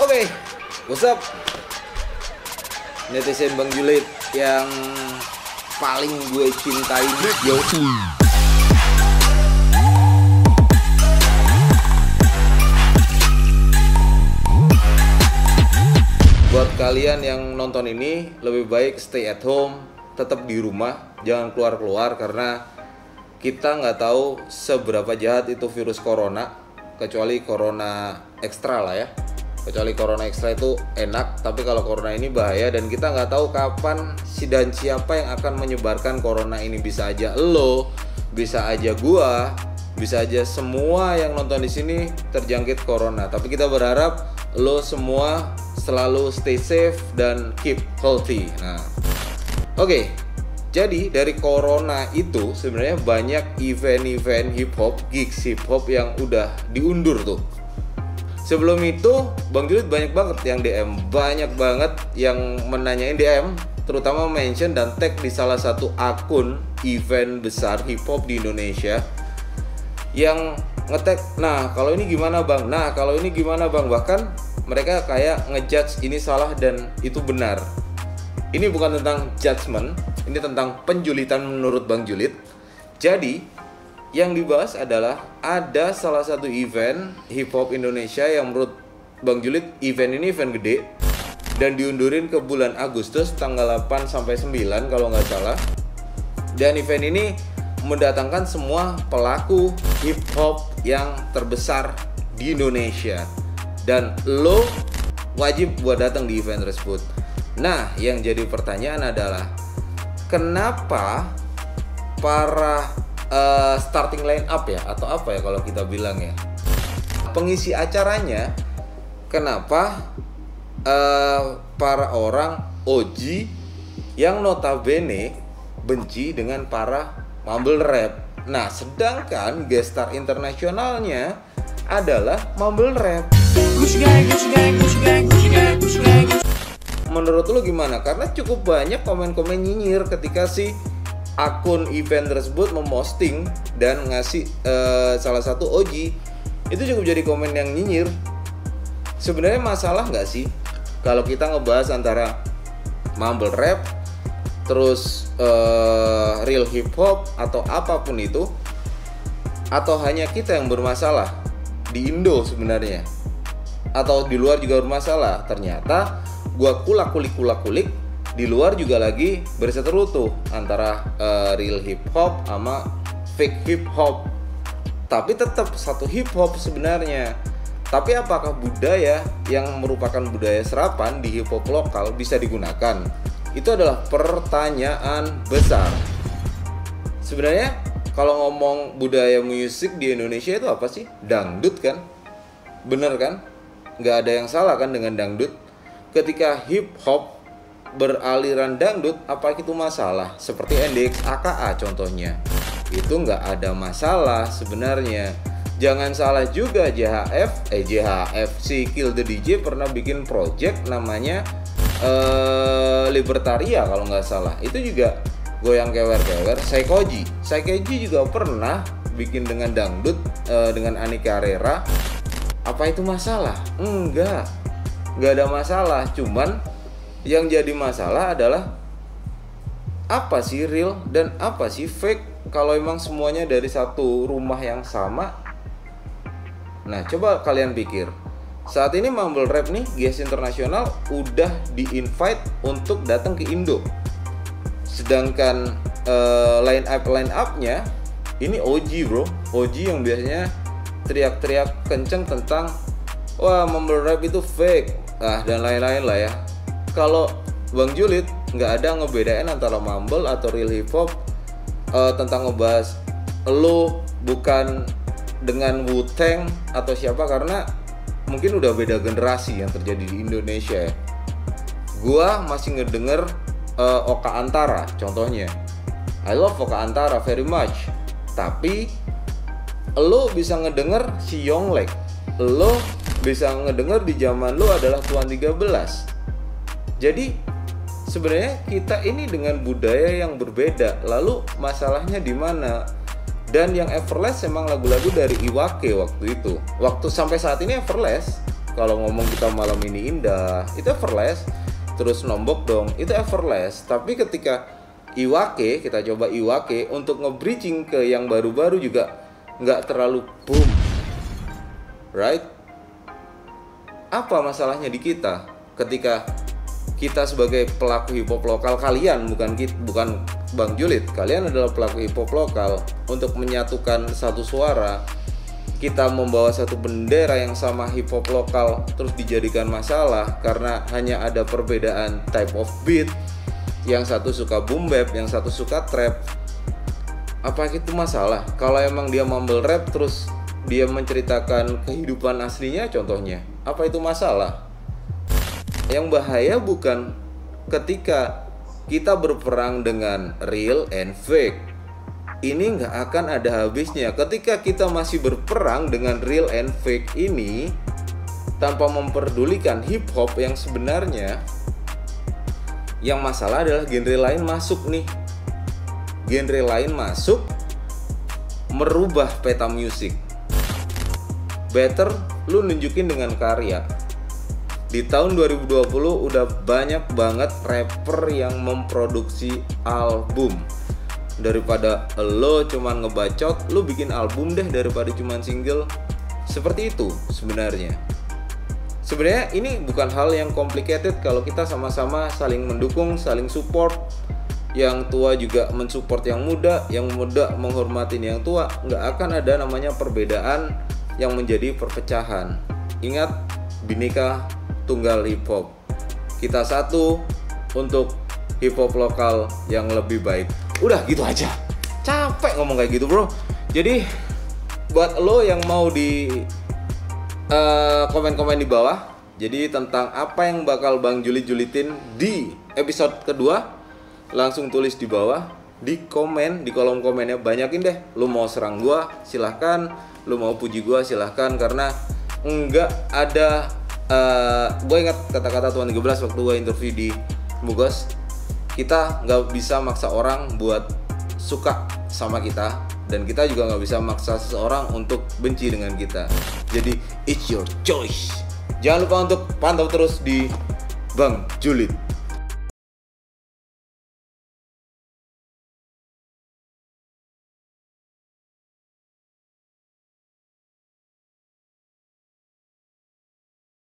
Oke, what's up? Netizen Bang Julid yang paling gue cintai, yo. Buat kalian yang nonton ini, lebih baik stay at home, tetap di rumah, jangan keluar-keluar karena kita nggak tahu seberapa jahat itu virus corona, kecuali corona ekstra lah ya. Kecuali corona ekstra itu enak, tapi kalau corona ini bahaya dan kita nggak tahu kapan dan siapa yang akan menyebarkan corona ini. Bisa aja lo, bisa aja gua, bisa aja semua yang nonton di sini terjangkit corona. Tapi kita berharap lo semua selalu stay safe dan keep healthy. Nah, oke. Jadi dari corona itu sebenarnya banyak event-event hip hop, gigs hip hop yang udah diundur tuh. Sebelum itu Bang Julid banyak banget yang DM, banyak banget yang menanyain DM, terutama mention dan tag di salah satu akun event besar hip hop di Indonesia yang ngetag, nah kalau ini gimana bang, nah kalau ini gimana bang, bahkan mereka kayak ngejudge ini salah dan itu benar. Ini bukan tentang judgement, ini tentang penjulitan menurut Bang Julid. Jadi yang dibahas adalah ada salah satu event hip hop Indonesia yang menurut Bang Julid event ini event gede dan diundurin ke bulan Agustus tanggal 8 sampai 9 kalau nggak salah. Dan event ini mendatangkan semua pelaku hip hop yang terbesar di Indonesia dan lo wajib buat datang di event tersebut. Nah, yang jadi pertanyaan adalah kenapa para starting line up ya, atau apa ya kalau kita bilang ya, pengisi acaranya, kenapa para orang OG yang notabene benci dengan para mumble rap. Nah, sedangkan guest star internasionalnya adalah mumble rap. Menurut lu gimana? Karena cukup banyak komen-komen nyinyir ketika si akun event tersebut memposting dan ngasih salah satu OG. Itu cukup jadi komen yang nyinyir. Sebenarnya masalah nggak sih kalau kita ngebahas antara mumble rap terus real hip hop atau apapun itu, atau hanya kita yang bermasalah di Indo sebenarnya, atau di luar juga bermasalah? Ternyata gua kulik di luar juga lagi berseteru tuh antara real hip hop sama fake hip hop. Tapi tetap satu hip hop sebenarnya. Tapi apakah budaya yang merupakan budaya serapan di hip hop lokal bisa digunakan? Itu adalah pertanyaan besar. Sebenarnya kalau ngomong budaya musik di Indonesia itu apa sih? Dangdut kan? Bener kan? Nggak ada yang salah kan dengan dangdut? Ketika hip hop beraliran dangdut, apa itu masalah? Seperti NDX AKA contohnya, itu nggak ada masalah sebenarnya. Jangan salah juga, JHF si Kill the DJ pernah bikin project namanya Libertaria kalau nggak salah. Itu juga goyang kewer-kewer. Saikoji juga pernah bikin dengan dangdut dengan Ani Carrera. Apa itu masalah? Nggak ada masalah. Cuman yang jadi masalah adalah apa sih real dan apa sih fake kalau emang semuanya dari satu rumah yang sama. Nah, coba kalian pikir, saat ini mumble rap nih, guest internasional udah di-invite untuk datang ke Indo. Sedangkan line up-nya ini OG bro, OG yang biasanya teriak-teriak kenceng tentang wah mumble rap itu fake, dan lain-lain lah ya. Kalau Bang Julid nggak ada ngebedain antara mumble atau real hip hop, tentang ngebahas lo bukan dengan Wu-Tang atau siapa, karena mungkin udah beda generasi yang terjadi di Indonesia ya. Gua masih ngedenger Oka Antara contohnya. I love Oka Antara very much. Tapi lo bisa ngedenger si Yonglek, lo bisa ngedenger di zaman lo adalah Tuan 13. Jadi sebenarnya kita ini dengan budaya yang berbeda. Lalu masalahnya di mana? Dan yang Everlast emang lagu-lagu dari Iwake waktu itu. Waktu sampai saat ini Everlast Kalau ngomong kita malam ini indah, itu effortless. Terus nombok dong, itu effortless. Tapi ketika Iwake, kita coba Iwake untuk nge-bridging ke yang baru-baru juga nggak terlalu boom, right? Apa masalahnya di kita ketika kita sebagai pelaku hip hop lokal, kalian bukan Bang Julid, kalian adalah pelaku hip hop lokal, untuk menyatukan satu suara, kita membawa satu bendera yang sama hip hop lokal terus dijadikan masalah karena hanya ada perbedaan type of beat, yang satu suka boom bap, yang satu suka trap. Apa itu masalah? Kalau emang dia mumble rap terus dia menceritakan kehidupan aslinya contohnya, apa itu masalah? Yang bahaya bukan ketika kita berperang dengan real and fake. Ini nggak akan ada habisnya. Ketika kita masih berperang dengan real and fake ini tanpa memperdulikan hip hop yang sebenarnya, yang masalah adalah genre lain masuk nih. Genre lain masuk merubah peta musik. Better lu nunjukin dengan karya. Di tahun 2020 udah banyak banget rapper yang memproduksi album. Daripada lo cuman ngebacot, lo bikin album deh daripada cuman single. Seperti itu sebenarnya. Sebenarnya ini bukan hal yang complicated kalau kita sama-sama saling mendukung, saling support. Yang tua juga mensupport yang muda menghormatin yang tua. Nggak akan ada namanya perbedaan yang menjadi perpecahan. Ingat, Bhinneka Tunggal Hip Hop. Kita satu untuk hip hop lokal yang lebih baik. Udah gitu aja. Capek ngomong kayak gitu, bro. Jadi buat lo yang mau di komen-komen di bawah, jadi tentang apa yang bakal Bang Julid-julitin di episode kedua, langsung tulis di bawah di komen, di kolom komennya. Banyakin deh. Lo mau serang gua silahkan, lo mau puji gua silahkan, karena enggak ada gue ingat kata-kata Tuan 13 waktu gue interview di Mugos. Kita nggak bisa maksa orang buat suka sama kita, dan kita juga nggak bisa maksa seseorang untuk benci dengan kita. Jadi it's your choice. Jangan lupa untuk pantau terus di Bang Julid.